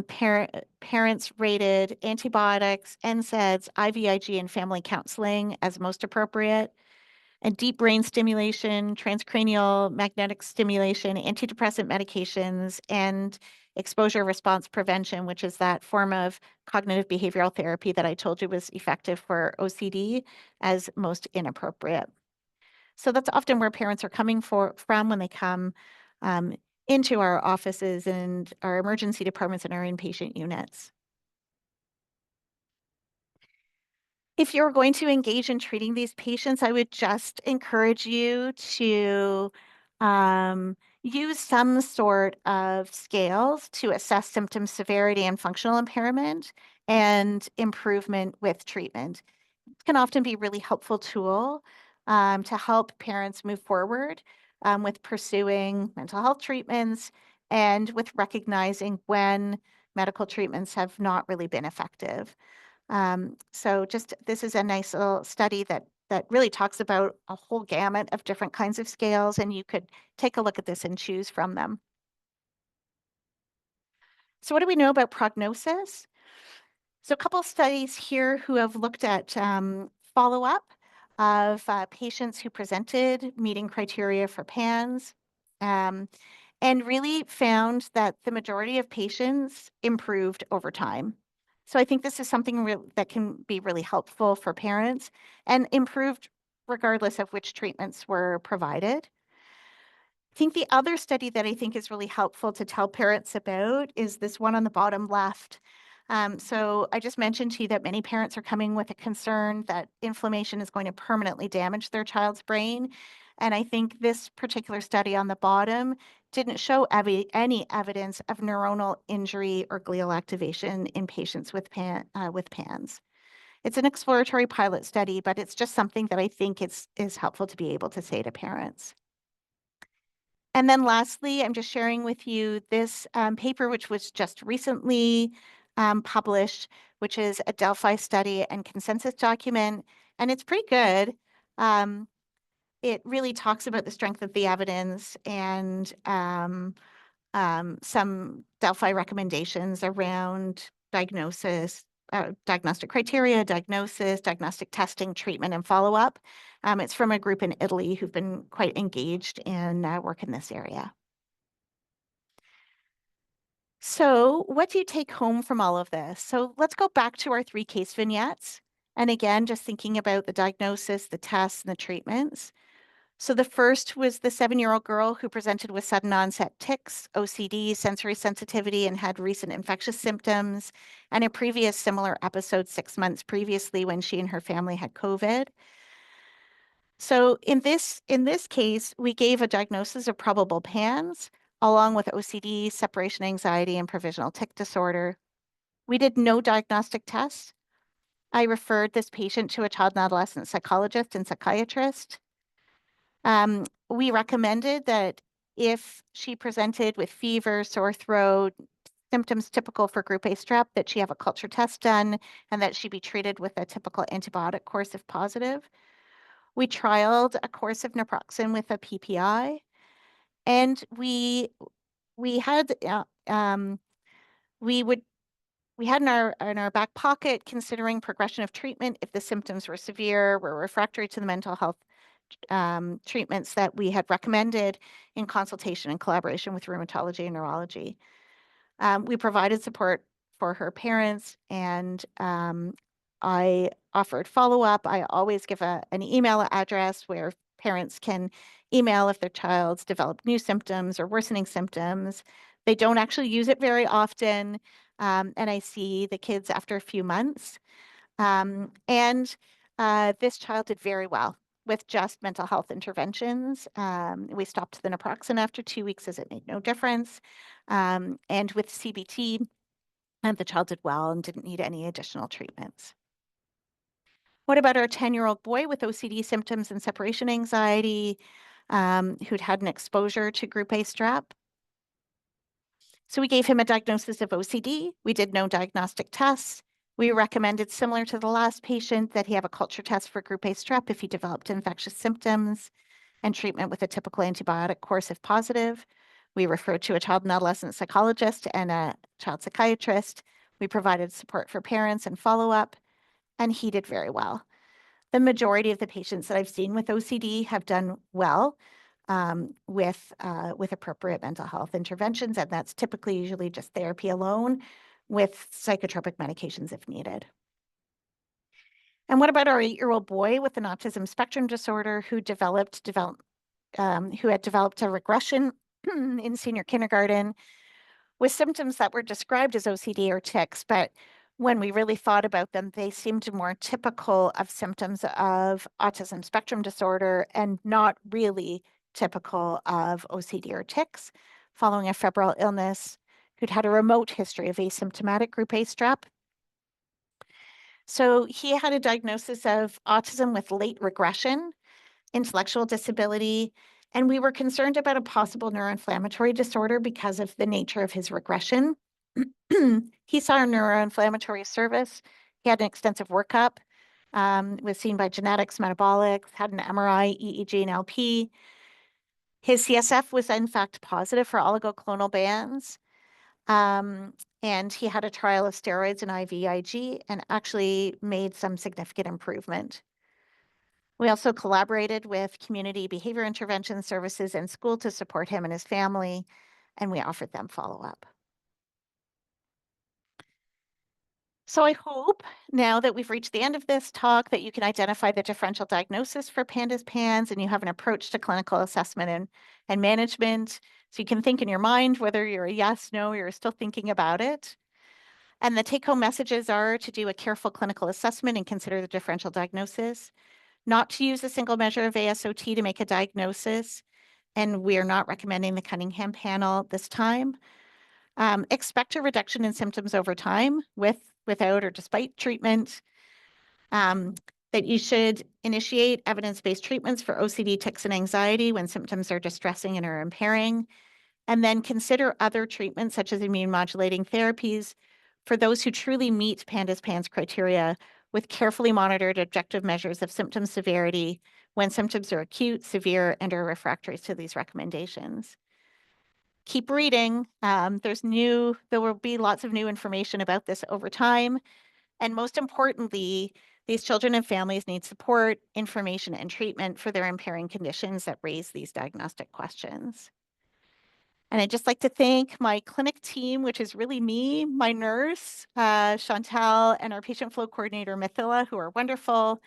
parents rated antibiotics, NSAIDs, IVIG, and family counseling as most appropriate, and deep brain stimulation, transcranial magnetic stimulation, antidepressant medications, and exposure response prevention, which is that form of cognitive behavioral therapy that I told you was effective for OCD, as most inappropriate. So that's often where parents are coming from when they come um, into our offices and our emergency departments and our inpatient units. If you're going to engage in treating these patients, I would just encourage you to use some sort of scales to assess symptom severity and functional impairment and improvement with treatment. It can often be a really helpful tool to help parents move forward with pursuing mental health treatments and with recognizing when medical treatments have not really been effective. So just this is a nice little study that really talks about a whole gamut of different kinds of scales, and you could take a look at this and choose from them. So what do we know about prognosis? So a couple studies here who have looked at follow-up of patients who presented meeting criteria for PANS. And really found that the majority of patients improved over time. So I think this is something that can be really helpful for parents and improved regardless of which treatments were provided. I think the other study that I think is really helpful to tell parents about is this one on the bottom left. So I just mentioned to you that many parents are coming with a concern that inflammation is going to permanently damage their child's brain. And I think this particular study on the bottom didn't show any evidence of neuronal injury or glial activation in patients with PANS. It's an exploratory pilot study, but it's just something that I think is helpful to be able to say to parents. And then lastly, I'm just sharing with you this paper, which was just recently published, which is a Delphi study and consensus document, and it's pretty good. It really talks about the strength of the evidence and some Delphi recommendations around diagnosis, diagnostic criteria, diagnosis, diagnostic testing, treatment, and follow-up. It's from a group in Italy who've been quite engaged in work in this area. So what do you take home from all of this? So let's go back to our 3 case vignettes. And again, just thinking about the diagnosis, the tests, and the treatments. So the first was the 7-year-old girl who presented with sudden onset tics, OCD, sensory sensitivity, and had recent infectious symptoms, and a previous similar episode 6 months previously when she and her family had COVID. So in this case, we gave a diagnosis of probable PANS, along with OCD, separation anxiety, and provisional tic disorder. We did no diagnostic tests. I referred this patient to a child and adolescent psychologist and psychiatrist. We recommended that if she presented with fever, sore throat, symptoms typical for group A strep, that she have a culture test done and that she be treated with a typical antibiotic course if positive. We trialed a course of naproxen with a PPI, and we had we had in our back pocket, considering progression of treatment, if the symptoms were severe, were refractory to the mental health treatments that we had recommended in consultation and collaboration with rheumatology and neurology. We provided support for her parents, and I offered follow-up. I always give an email address where parents can email if their child's developed new symptoms or worsening symptoms. They don't actually use it very often, and I see the kids after a few months. And this child did very well with just mental health interventions. We stopped the naproxen after 2 weeks as it made no difference. And with CBT, the child did well and didn't need any additional treatments. What about our 10-year-old boy with OCD symptoms and separation anxiety, who'd had an exposure to group A strep? So we gave him a diagnosis of OCD. We did no diagnostic tests. We recommended, similar to the last patient, that he have a culture test for group A strep if he developed infectious symptoms, and treatment with a typical antibiotic course if positive. We referred to a child and adolescent psychologist and a child psychiatrist. We provided support for parents and follow-up, and he did very well. The majority of the patients that I've seen with OCD have done well with appropriate mental health interventions, and that's typically usually just therapy alone with psychotropic medications if needed. And what about our 8-year-old boy with an autism spectrum disorder who had developed a regression in senior kindergarten with symptoms that were described as OCD or tics, but when we really thought about them, they seemed more typical of symptoms of autism spectrum disorder and not really typical of OCD or tics, following a febrile illness, who'd had a remote history of asymptomatic group A strep. So he had a diagnosis of autism with late regression, intellectual disability, and we were concerned about a possible neuroinflammatory disorder because of the nature of his regression. He saw a neuroinflammatory service. He had an extensive workup, was seen by genetics, metabolics, had an MRI, EEG, and LP. His CSF was in fact positive for oligoclonal bands. And he had a trial of steroids and IVIG and actually made some significant improvement. We also collaborated with community behavior intervention services and school to support him and his family, and we offered them follow-up. So I hope now that we've reached the end of this talk that you can identify the differential diagnosis for PANDAS PANS and you have an approach to clinical assessment and management. So you can think in your mind whether you're a yes, no, you're still thinking about it. And the take-home messages are to do a careful clinical assessment and consider the differential diagnosis, not to use a single measure of ASOT to make a diagnosis, and we are not recommending the Cunningham panel this time. Expect a reduction in symptoms over time without, or despite treatment. That you should initiate evidence-based treatments for OCD, tics, and anxiety when symptoms are distressing and are impairing, and then consider other treatments such as immune modulating therapies for those who truly meet PANDAS PANS criteria with carefully monitored objective measures of symptom severity when symptoms are acute, severe, and are refractory to these recommendations. Keep reading. There will be lots of new information about this over time. And most importantly, these children and families need support, information, and treatment for their impairing conditions that raise these diagnostic questions. And I'd just like to thank my clinic team, which is really me, my nurse, Chantal, and our patient flow coordinator, Mithila, who are wonderful.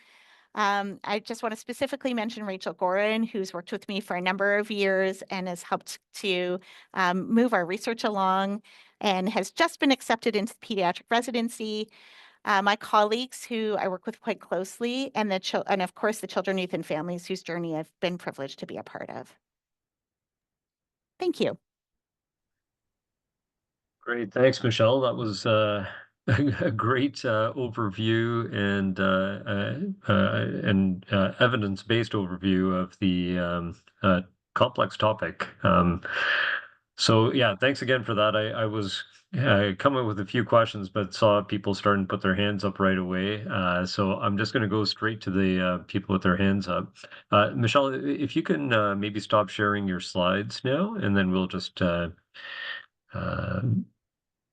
I just want to specifically mention Rachel Gorin, who's worked with me for a number of years and has helped to move our research along and has just been accepted into the pediatric residency. My colleagues who I work with quite closely, and of course the children, youth, and families whose journey I've been privileged to be a part of. Thank you. Great. Thanks, Michelle. That was a great overview and evidence-based overview of the complex topic. So yeah, thanks again for that. I was coming with a few questions, but saw people starting to put their hands up right away. So I'm just going to go straight to the people with their hands up. Michelle, if you can maybe stop sharing your slides now, and then we'll just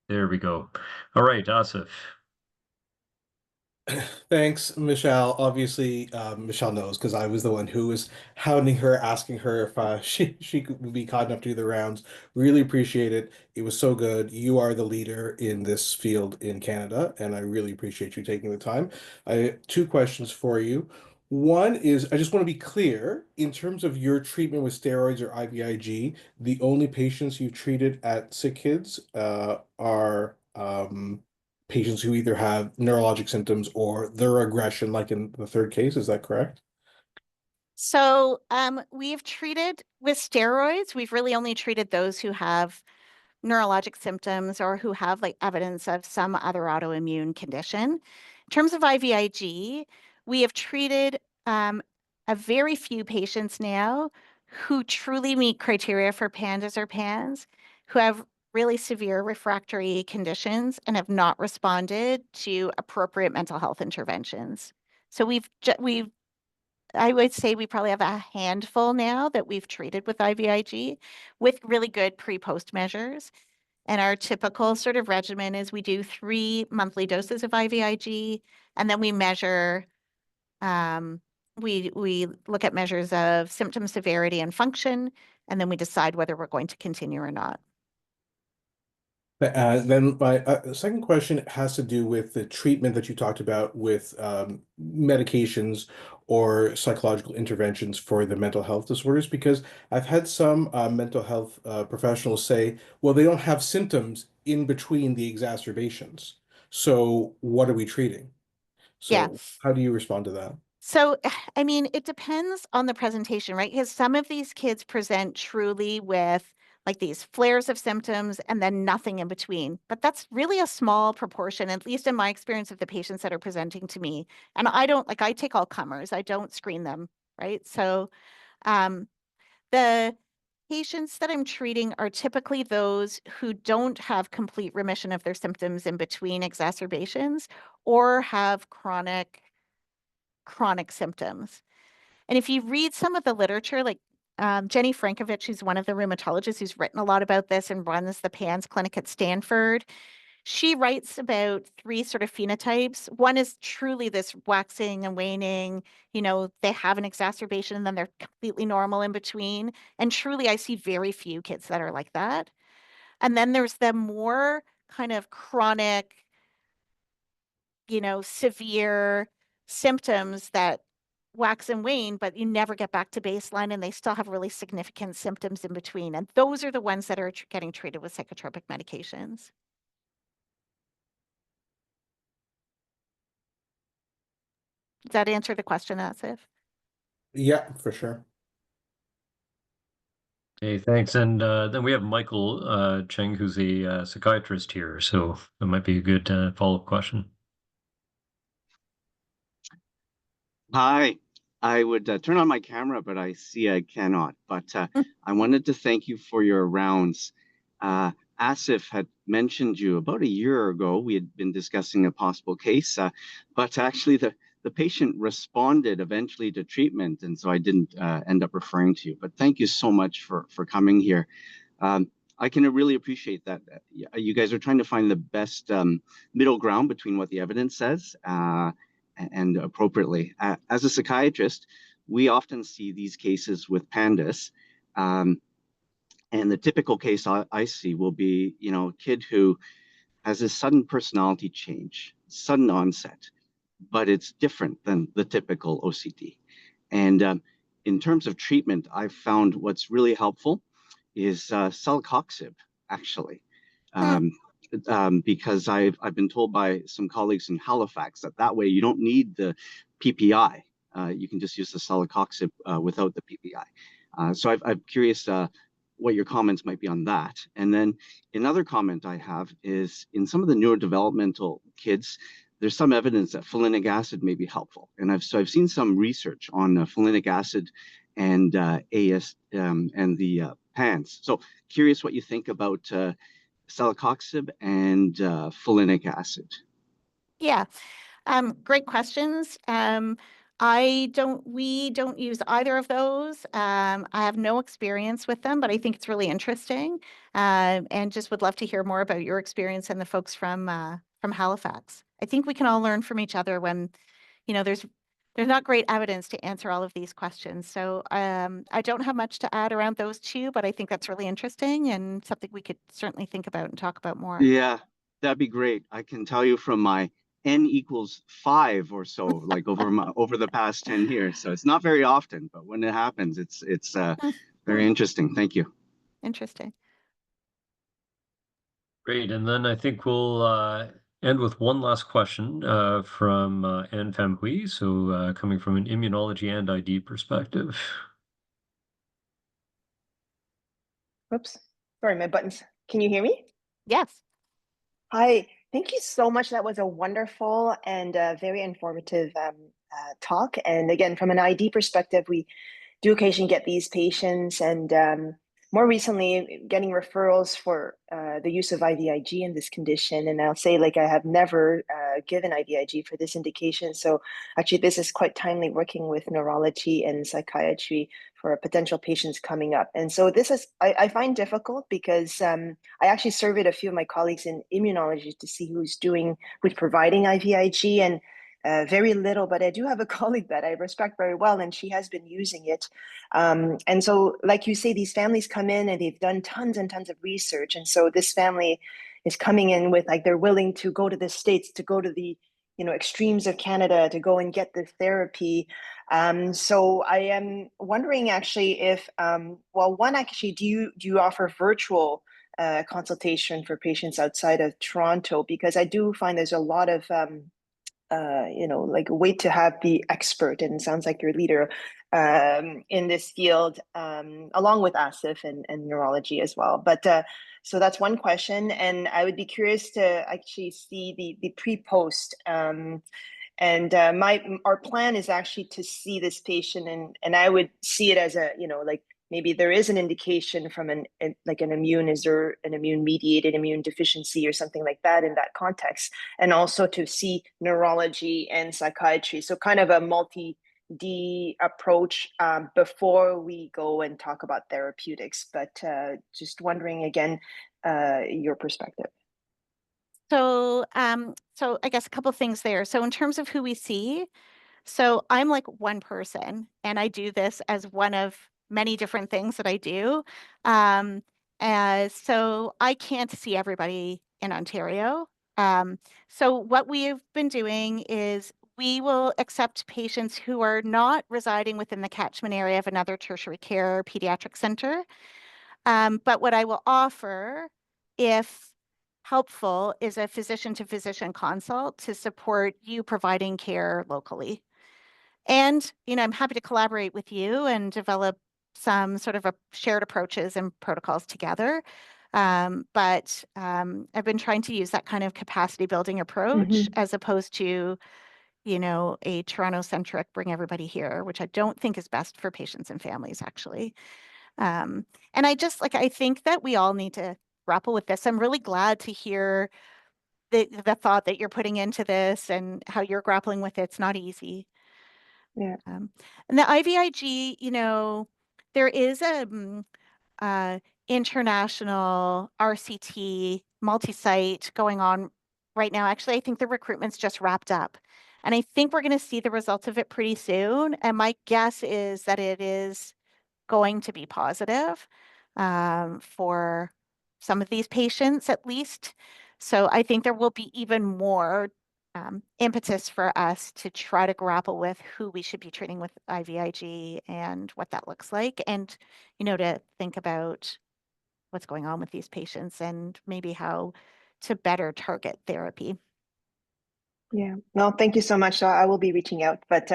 there we go. All right, Asif. Thanks, Michelle. Obviously, Michelle knows because I was the one who was hounding her, asking her if she could be caught enough to do the rounds. Really appreciate it. It was so good. You are the leader in this field in Canada, and I really appreciate you taking the time. I have two questions for you. One is, I just want to be clear, in terms of your treatment with steroids or IVIG, the only patients you've treated at Sick Kids are patients who either have neurologic symptoms or their aggression, like in the third case. Is that correct? So we've treated with steroids, we've really only treated those who have neurologic symptoms or who have like evidence of some other autoimmune condition. In terms of IVIG, we have treated a very few patients now who truly meet criteria for PANDAS or PANS, who have really severe refractory conditions and have not responded to appropriate mental health interventions. So I would say we probably have a handful now that we've treated with IVIG with really good pre-post measures. And our typical sort of regimen is we do 3 monthly doses of IVIG, and then we measure, we look at measures of symptom severity and function, and then we decide whether we're going to continue or not. Then my second question has to do with the treatment that you talked about with medications or psychological interventions for the mental health disorders, because I've had some mental health professionals say, well, they don't have symptoms in between the exacerbations. So what are we treating? Yeah. So how do you respond to that? So, I mean, it depends on the presentation, right? Because some of these kids present truly with like these flares of symptoms and then nothing in between. But that's really a small proportion, at least in my experience of the patients that are presenting to me. And I don't like, I take all comers, I don't screen them, right? So, um, the patients that I'm treating are typically those who don't have complete remission of their symptoms in between exacerbations or have chronic symptoms. And if you read some of the literature, like Jenny Frankovich, who's one of the rheumatologists who's written a lot about this and runs the PANS clinic at Stanford, she writes about 3 sort of phenotypes. One is truly this waxing and waning, they have an exacerbation and then they're completely normal in between. And truly, I see very few kids that are like that. And then there's the more kind of chronic, severe symptoms that wax and wane, but you never get back to baseline and they still have really significant symptoms in between. And those are the ones that are getting treated with psychotropic medications. Does that answer the question, Asif? Yeah, for sure. Hey, thanks. And then we have Michael Cheng, who's a psychiatrist here, so that might be a good follow-up question. Hi, I would turn on my camera, but I see I cannot. But I wanted to thank you for your rounds. Asif had mentioned you about a year ago. We had been discussing a possible case, but actually the patient responded eventually to treatment, and so I didn't end up referring to you. But thank you so much for coming here. I can really appreciate that. You guys are trying to find the best middle ground between what the evidence says and appropriately. As a psychiatrist, we often see these cases with PANDAS. And the typical case I see will be, a kid who has a sudden personality change, sudden onset, but it's different than the typical OCD. And in terms of treatment, I've found what's really helpful is celecoxib, actually. Because I've been told by some colleagues in Halifax that way you don't need the PPI. You can just use the celecoxib without the PPI. So I'm curious what your comments might be on that. And then another comment I have is in some of the neurodevelopmental kids, there's some evidence that folinic acid may be helpful. And I've seen some research on folinic acid and AS and the PANS. So curious what you think about celecoxib and folinic acid. Yeah. Great questions. We don't use either of those. I have no experience with them, but I think it's really interesting. And just would love to hear more about your experience and the folks from Halifax. I think we can all learn from each other when, there's not great evidence to answer all of these questions. So I don't have much to add around those 2, but I think that's really interesting and something we could certainly think about and talk about more. Yeah, that'd be great. I can tell you from my N equals 5 or so, like over the past 10 years. So it's not very often, but when it happens, it's very interesting. Thank you. Interesting. Great. And then I think we'll end with one last question from Anne Pham Huy, so coming from an immunology and ID perspective. Oops, sorry, my buttons. Can you hear me? Yes. Hi, thank you so much. That was a wonderful and very informative talk. And again, from an ID perspective, we do occasionally get these patients and more recently getting referrals for the use of IVIG in this condition. And I'll say, like, I have never given IVIG for this indication. So actually, this is quite timely, working with neurology and psychiatry for potential patients coming up. And so this is, I find difficult because I actually surveyed a few of my colleagues in immunology to see who's providing IVIG, and very little, but I do have a colleague that I respect very well, and she has been using it. And so, like you say, these families come in and they've done tons and tons of research. And so this family is coming in with, like, they're willing to go to the States, to go to the, extremes of Canada to go and get this therapy. So I am wondering actually if, well, one, actually, do you offer virtual consultation for patients outside of Toronto? Because I do find there's a lot of like, wait to have the expert, and it sounds like your leader in this field, along with Asif and neurology as well. But so that's one question, and I would be curious to actually see the pre-post. And our plan is actually to see this patient, and I would see it as a, like, maybe there is an indication from is there an immune mediated immune deficiency or something like that in that context, and also to see neurology and psychiatry. So kind of a multi-D approach before we go and talk about therapeutics. But just wondering again, your perspective. So, so I guess a couple things there. So in terms of who we see, so I'm like one person, and I do this as one of many different things that I do. So I can't see everybody in Ontario. So what we've been doing is we will accept patients who are not residing within the catchment area of another tertiary care pediatric center. But what I will offer, if helpful, is a physician-to-physician consult to support you providing care locally. And, I'm happy to collaborate with you and develop some sort of shared approaches and protocols together. But I've been trying to use that kind of capacity building approach as opposed to, a Toronto-centric bring everybody here, which I don't think is best for patients and families, actually. And I think that we all need to grapple with this. I'm really glad to hear the thought that you're putting into this and how you're grappling with it. It's not easy. Yeah. And the IVIG, there is a international RCT multi-site going on right now. Actually, I think the recruitment's just wrapped up. And I think we're going to see the results of it pretty soon. And my guess is that it is going to be positive for some of these patients, at least. So I think there will be even more impetus for us to try to grapple with who we should be treating with IVIG and what that looks like, and to think about what's going on with these patients and maybe how to better target therapy. Yeah. Well, thank you so much. So I will be reaching out, but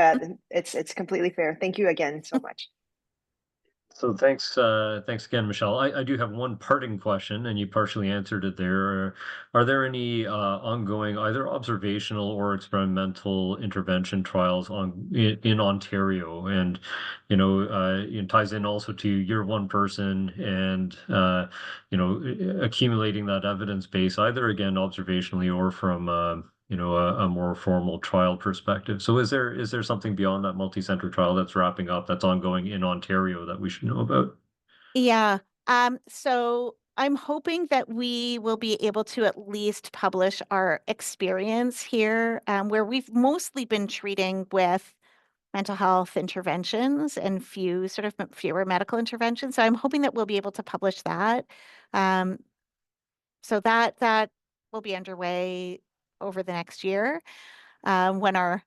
it's completely fair. Thank you again so much. So thanks again, Michelle. I do have one parting question, and you partially answered it there. Are there any ongoing either observational or experimental intervention trials in Ontario? And it ties in also to your one person and accumulating that evidence base, either again observationally or from a more formal trial perspective. So is there something beyond that multi-center trial that's wrapping up, that's ongoing in Ontario, that we should know about? Yeah. So I'm hoping that we will be able to at least publish our experience here, where we've mostly been treating with mental health interventions and fewer medical interventions. So I'm hoping that we'll be able to publish that. So that will be underway over the next year, when our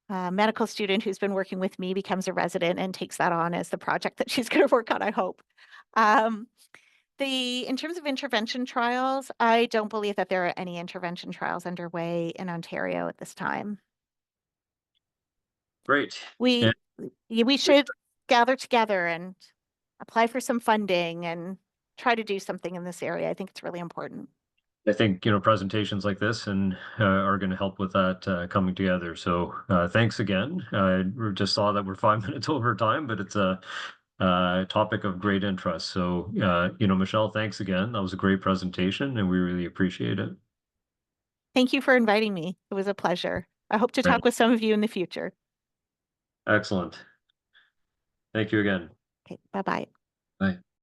medical student who's been working with me becomes a resident and takes that on as the project that she's going to work on, I hope. In terms of intervention trials, I don't believe that there are any intervention trials underway in Ontario at this time. Great. We should gather together and apply for some funding and try to do something in this area. I think it's really important. I think presentations like this and are going to help with that coming together. So thanks again. We just saw that we're 5 minutes over time, but it's topic of great interest. So, you know, Michelle, thanks again. That was a great presentation, and we really appreciate it. Thank you for inviting me. It was a pleasure. I hope to Great. talk with some of you in the future. Excellent. Thank you again. Okay, bye-bye.